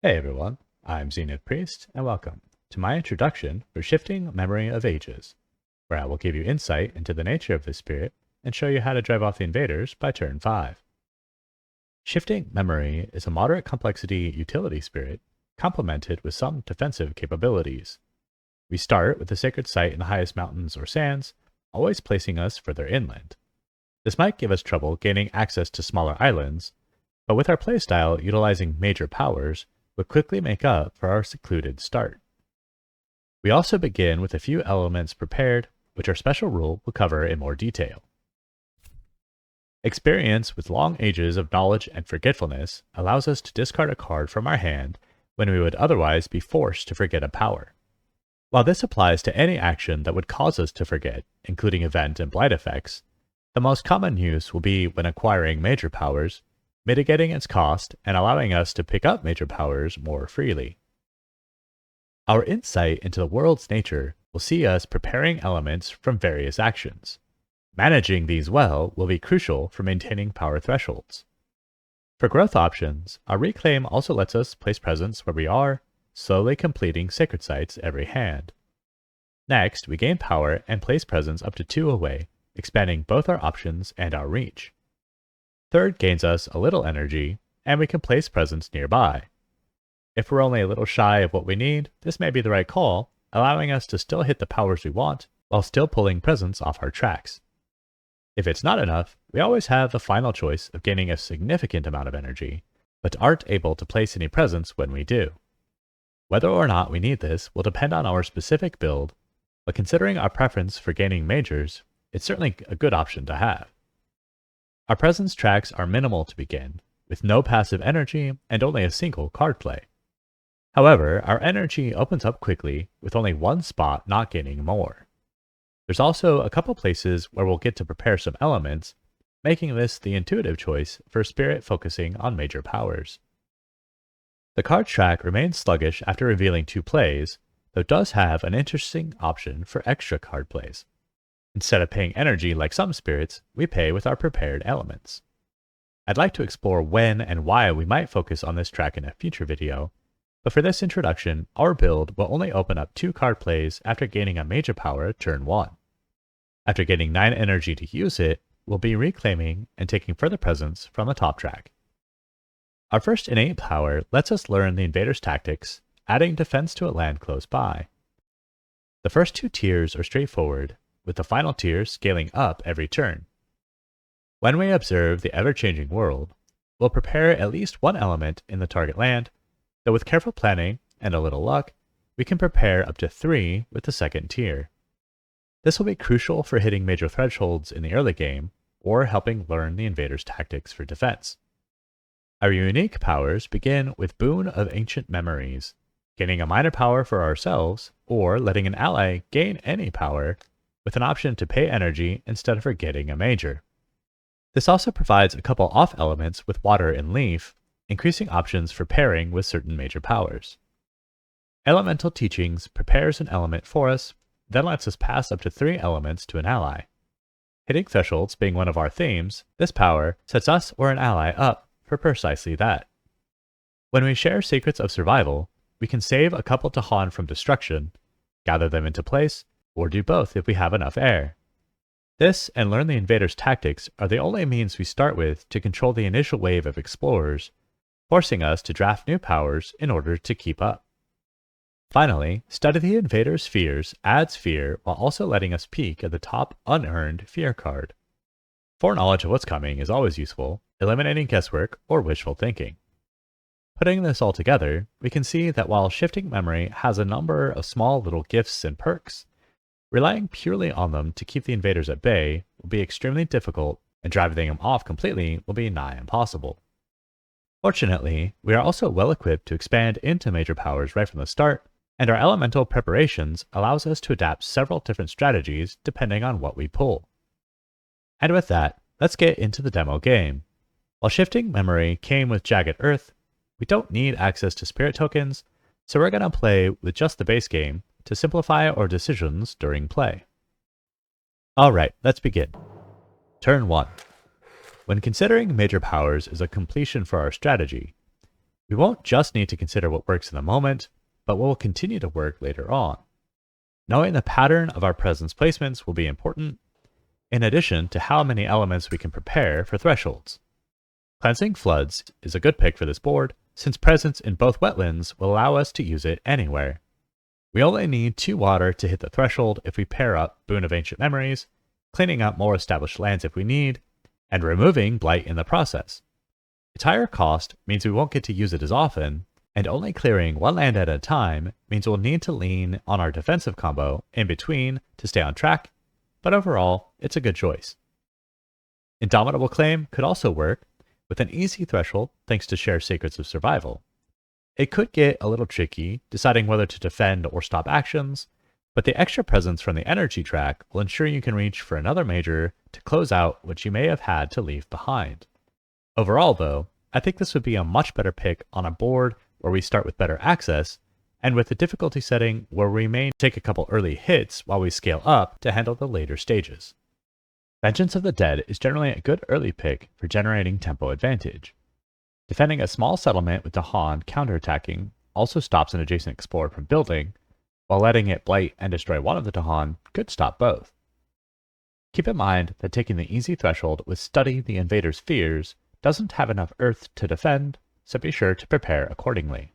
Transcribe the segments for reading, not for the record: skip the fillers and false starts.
Hey everyone, I'm Zenith Priest, and welcome to my introduction for Shifting Memory of Ages, where I will give you insight into the nature of this spirit and show you how to drive off the invaders by turn 5. Shifting Memory is a moderate complexity utility spirit, complemented with some defensive capabilities. We start with the sacred site in the highest mountains or sands, always placing us further inland. This might give us trouble gaining access to smaller islands, but with our playstyle utilizing major powers, we'll quickly make up for our secluded start. We also begin with a few elements prepared, which our special rule will cover in more detail. Experience with long ages of knowledge and forgetfulness allows us to discard a card from our hand when we would otherwise be forced to forget a power. While this applies to any action that would cause us to forget, including event and blight effects, the most common use will be when acquiring major powers, mitigating its cost and allowing us to pick up major powers more freely. Our insight into the world's nature will see us preparing elements from various actions. Managing these well will be crucial for maintaining power thresholds. For growth options, our Reclaim also lets us place presence where we are, slowly completing sacred sites every hand. Next, we gain power and place presence up to 2 away, expanding both our options and our reach. Third gains us a little energy, and we can place presence nearby. If we're only a little shy of what we need, this may be the right call, allowing us to still hit the powers we want, while still pulling presence off our tracks. If it's not enough, we always have the final choice of gaining a significant amount of energy, but aren't able to place any presence when we do. Whether or not we need this will depend on our specific build, but considering our preference for gaining majors, it's certainly a good option to have. Our presence tracks are minimal to begin, with no passive energy and only a single card play. However, our energy opens up quickly, with only one spot not gaining more. There's also a couple places where we'll get to prepare some elements, making this the intuitive choice for a spirit focusing on major powers. The card track remains sluggish after revealing 2 plays, though does have an interesting option for extra card plays. Instead of paying energy like some spirits, we pay with our prepared elements. I'd like to explore when and why we might focus on this track in a future video, but for this introduction, our build will only open up 2 card plays after gaining a major power turn 1. After getting 9 energy to use it, we'll be reclaiming and taking further presence from the top track. Our first innate power lets us learn the invader's tactics, adding defense to a land close by. The first 2 tiers are straightforward, with the final tier scaling up every turn. When we observe the ever-changing world, we'll prepare at least 1 element in the target land, though with careful planning and a little luck, we can prepare up to 3 with the second tier. This will be crucial for hitting major thresholds in the early game, or helping learn the invader's tactics for defense. Our unique powers begin with Boon of Ancient Memories, gaining a minor power for ourselves, or letting an ally gain any power, with an option to pay energy instead of getting a major. This also provides a couple off elements with Water and Leaf, increasing options for pairing with certain major powers. Elemental Teachings prepares an element for us, then lets us pass up to 3 elements to an ally. Hitting thresholds being one of our themes, this power sets us or an ally up for precisely that. When we share Secrets of Survival, we can save a couple to Han from destruction, gather them into place, or do both if we have enough air. This and learn the invader's tactics are the only means we start with to control the initial wave of explorers, forcing us to draft new powers in order to keep up. Finally, Study the Invader's Fears adds fear while also letting us peek at the top unearned fear card. Foreknowledge of what's coming is always useful, eliminating guesswork or wishful thinking. Putting this all together, we can see that while Shifting Memory has a number of small little gifts and perks, relying purely on them to keep the invaders at bay will be extremely difficult, and driving them off completely will be nigh impossible. Fortunately, we are also well equipped to expand into major powers right from the start, and our elemental preparations allows us to adapt several different strategies depending on what we pull. And with that, let's get into the demo game. While Shifting Memory came with Jagged Earth, we don't need access to spirit tokens, so we're going to play with just the base game to simplify our decisions during play. Alright, let's begin. Turn 1. When considering major powers as a completion for our strategy, We won't just need to consider what works in the moment, but what will continue to work later on. Knowing the pattern of our presence placements will be important, in addition to how many elements we can prepare for thresholds. Cleansing Floods is a good pick for this board, since presence in both wetlands will allow us to use it anywhere. We only need 2 water to hit the threshold if we pair up Boon of Ancient Memories, cleaning up more established lands if we need, and removing Blight in the process. Its higher cost means we won't get to use it as often, and only clearing 1 land at a time means we'll need to lean on our defensive combo in between to stay on track, but overall, it's a good choice. Indomitable Claim could also work, with an easy threshold thanks to Share Secrets of Survival. It could get a little tricky deciding whether to defend or stop actions, but the extra presence from the energy track will ensure you can reach for another major to close out what you may have had to leave behind. Overall though, I think this would be a much better pick on a board where we start with better access, and with the difficulty setting where we may take a couple early hits while we scale up to handle the later stages. Vengeance of the Dead is generally a good early pick for generating tempo advantage. Defending a small settlement with Dahan counterattacking also stops an adjacent explorer from building, while letting it blight and destroy one of the Dahan could stop both. Keep in mind that taking the easy threshold with Study the Invader's Fears doesn't have enough earth to defend, so be sure to prepare accordingly.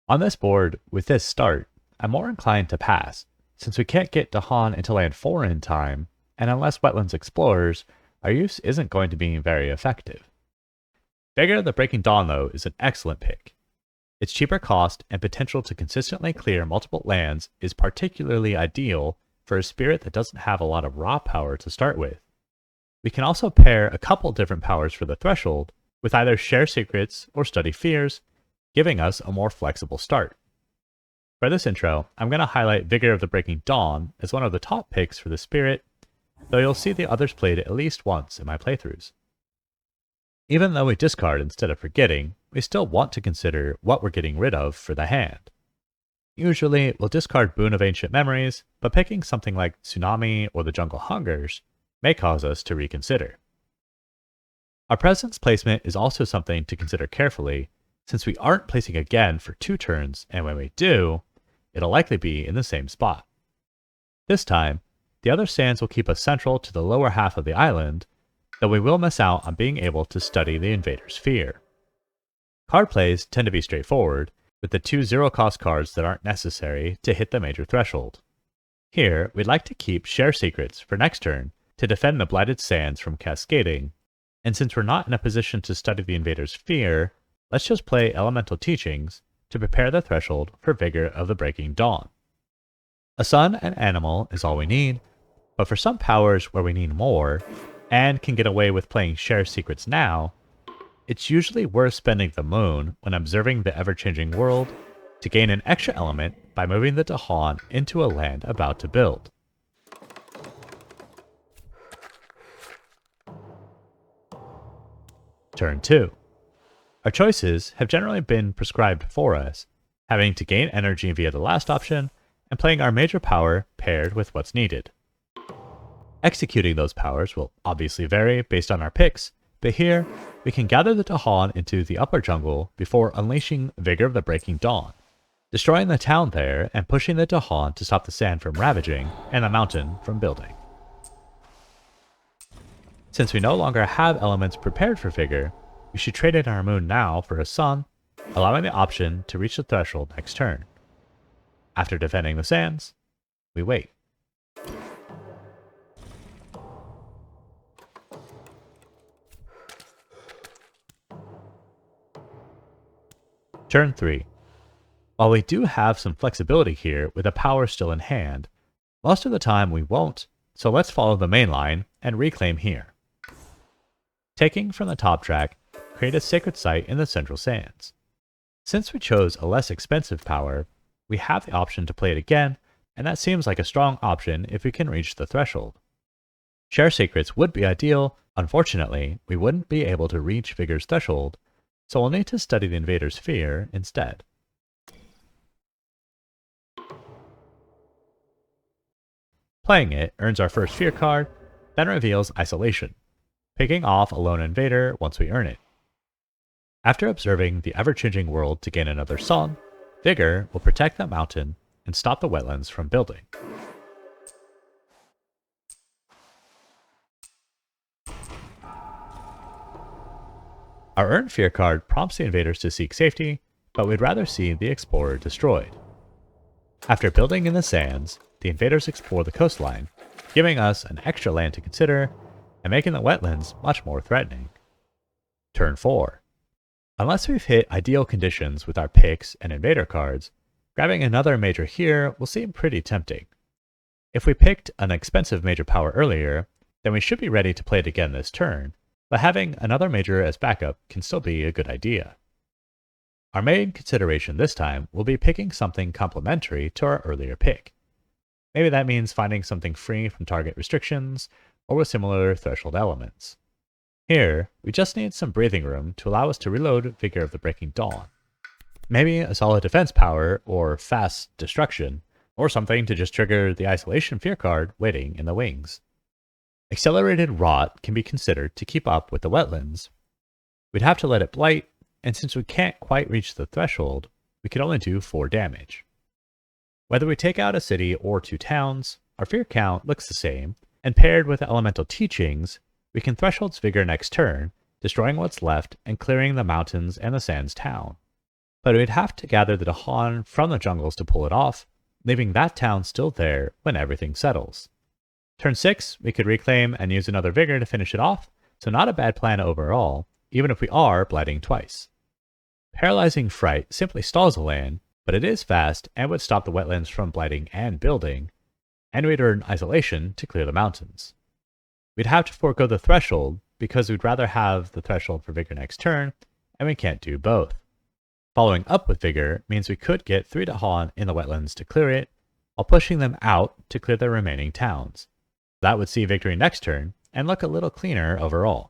On this board, with this start, I'm more inclined to pass, since we can't get Dahan into land 4 in time, and unless Wetlands explores, our use isn't going to be very effective. Vigor of the Breaking Dawn though is an excellent pick. Its cheaper cost and potential to consistently clear multiple lands is particularly ideal for a spirit that doesn't have a lot of raw power to start with. We can also pair a couple different powers for the threshold, with either Share Secrets or Study Fears, giving us a more flexible start. For this intro, I'm going to highlight Vigor of the Breaking Dawn as one of the top picks for the spirit, though you'll see the others played at least once in my playthroughs. Even though we discard instead of forgetting, we still want to consider what we're getting rid of for the hand. Usually, we'll discard Boon of Ancient Memories, but picking something like Tsunami or the Jungle Hungers may cause us to reconsider. Our presence placement is also something to consider carefully, since we aren't placing again for 2 turns, and when we do, it'll likely be in the same spot. This time, the other sands will keep us central to the lower half of the island, though we will miss out on being able to study the Invader's Fear. Card plays tend to be straightforward, with the 2 zero-cost cards that aren't necessary to hit the major threshold. Here, we'd like to keep Share Secrets for next turn to defend the Blighted Sands from cascading, and since we're not in a position to study the Invader's Fear, let's just play Elemental Teachings to prepare the threshold for Vigor of the Breaking Dawn. A sun and animal is all we need, but for some powers where we need more, and can get away with playing Share Secrets now, it's usually worth spending the moon when observing the ever-changing world to gain an extra element by moving the Dahan into a land about to build. Turn 2. Our choices have generally been prescribed for us, having to gain energy via the last option, and playing our major power paired with what's needed. Executing those powers will obviously vary based on our picks, but here, we can gather the Dahan into the upper jungle before unleashing Vigor of the Breaking Dawn, destroying the town there and pushing the Dahan to stop the sand from ravaging and the mountain from building. Since we no longer have elements prepared for Vigor, we should trade in our moon now for a sun, allowing the option to reach the threshold next turn. After defending the sands, we wait. Turn 3. While we do have some flexibility here with a power still in hand, most of the time we won't, so let's follow the main line and reclaim here. Taking from the top track, create a sacred site in the central sands. Since we chose a less expensive power, we have the option to play it again, and that seems like a strong option if we can reach the threshold. Share Secrets would be ideal. Unfortunately, we wouldn't be able to reach Vigor's threshold, so we'll need to study the Invader's Fear instead. Playing it earns our first Fear card, then reveals Isolation, picking off a lone invader once we earn it. After observing the ever-changing world to gain another song, Vigor will protect that mountain and stop the wetlands from building. Our Earn Fear card prompts the invaders to seek safety, but we'd rather see the explorer destroyed. After building in the sands, the invaders explore the coastline, giving us an extra land to consider and making the wetlands much more threatening. Turn 4. Unless we've hit ideal conditions with our picks and invader cards, grabbing another major here will seem pretty tempting. If we picked an expensive major power earlier, then we should be ready to play it again this turn, but having another major as backup can still be a good idea. Our main consideration this time will be picking something complementary to our earlier pick. Maybe that means finding something free from target restrictions or with similar threshold elements. Here, we just need some breathing room to allow us to reload Vigor of the Breaking Dawn. Maybe a solid defense power or fast destruction, or something to just trigger the Isolation Fear card waiting in the wings. Accelerated Rot can be considered to keep up with the wetlands. We'd have to let it blight, and since we can't quite reach the threshold, we can only do 4 damage. Whether we take out a city or 2 towns, our fear count looks the same, and paired with Elemental Teachings, we can Threshold's Vigor next turn, destroying what's left and clearing the mountains and the sands town. But we'd have to gather the Dahan from the jungles to pull it off, leaving that town still there when everything settles. Turn 6, we could reclaim and use another Vigor to finish it off, so not a bad plan overall, even if we are blighting twice. Paralyzing Fright simply stalls the land, but it is fast and would stop the wetlands from blighting and building, and we'd earn Isolation to clear the mountains. We'd have to forego the Threshold because we'd rather have the Threshold for Vigor next turn, and we can't do both. Following up with Vigor means we could get 3 Dahan in the wetlands to clear it, while pushing them out to clear the remaining towns. That would see victory next turn, and look a little cleaner overall.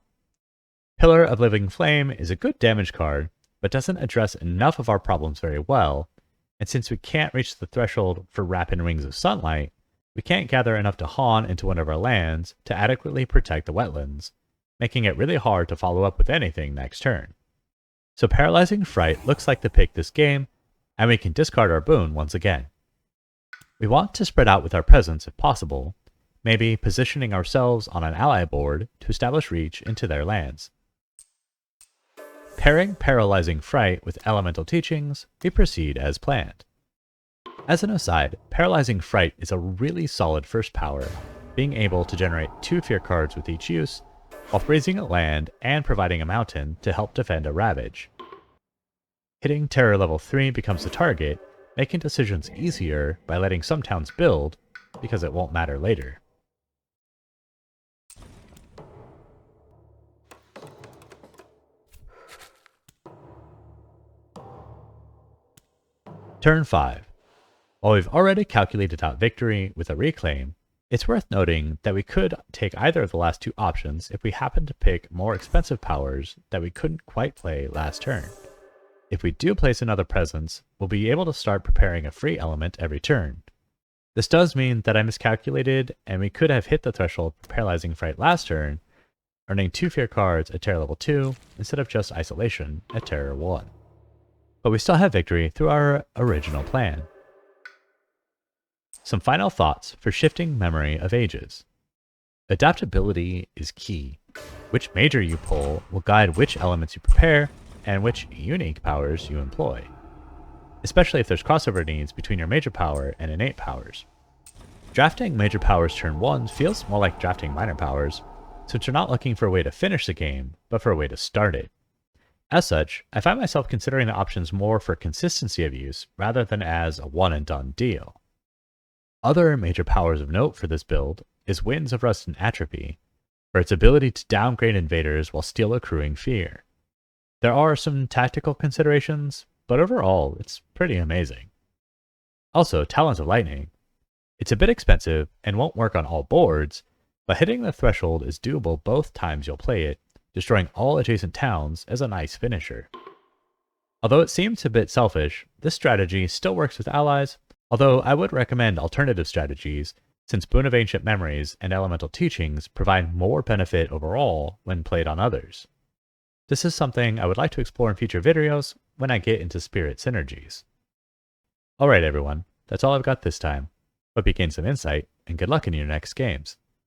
Pillar of Living Flame is a good damage card, but doesn't address enough of our problems very well, and since we can't reach the threshold for Rapid Rings of Sunlight, we can't gather enough Dahan into one of our lands to adequately protect the wetlands, making it really hard to follow up with anything next turn. So Paralyzing Fright looks like the pick this game, and we can discard our boon once again. We want to spread out with our presence if possible, maybe positioning ourselves on an ally board to establish reach into their lands. Pairing Paralyzing Fright with Elemental Teachings, we proceed as planned. As an aside, Paralyzing Fright is a really solid first power, being able to generate 2 fear cards with each use, while freezing a land and providing a mountain to help defend a Ravage. Hitting Terror level 3 becomes the target, making decisions easier by letting some towns build, because it won't matter later. Turn 5. While we've already calculated out victory with a reclaim, it's worth noting that we could take either of the last 2 options if we happen to pick more expensive powers that we couldn't quite play last turn. If we do place another presence, we'll be able to start preparing a free element every turn. This does mean that I miscalculated and we could have hit the threshold for Paralyzing Fright last turn, earning 2 fear cards at Terror level 2 instead of just Isolation at Terror 1. But we still have victory through our original plan. Some final thoughts for shifting memory of ages. Adaptability is key. Which major you pull will guide which elements you prepare and which unique powers you employ, especially if there's crossover needs between your major power and innate powers. Drafting major powers turn 1 feels more like drafting minor powers, since you're not looking for a way to finish the game, but for a way to start it. As such, I find myself considering the options more for consistency of use rather than as a one-and-done deal. Other major powers of note for this build is Winds of Rust and Atrophy, for its ability to downgrade invaders while still accruing fear. There are some tactical considerations, but overall, it's pretty amazing. Also, Talons of Lightning. It's a bit expensive and won't work on all boards, but hitting the threshold is doable both times you'll play it, destroying all adjacent towns as a nice finisher. Although it seems a bit selfish, this strategy still works with allies, although I would recommend alternative strategies, since Boon of Ancient Memories and Elemental Teachings provide more benefit overall when played on others. This is something I would like to explore in future videos when I get into spirit synergies. Alright everyone, that's all I've got this time. Hope you gained some insight, and good luck in your next games.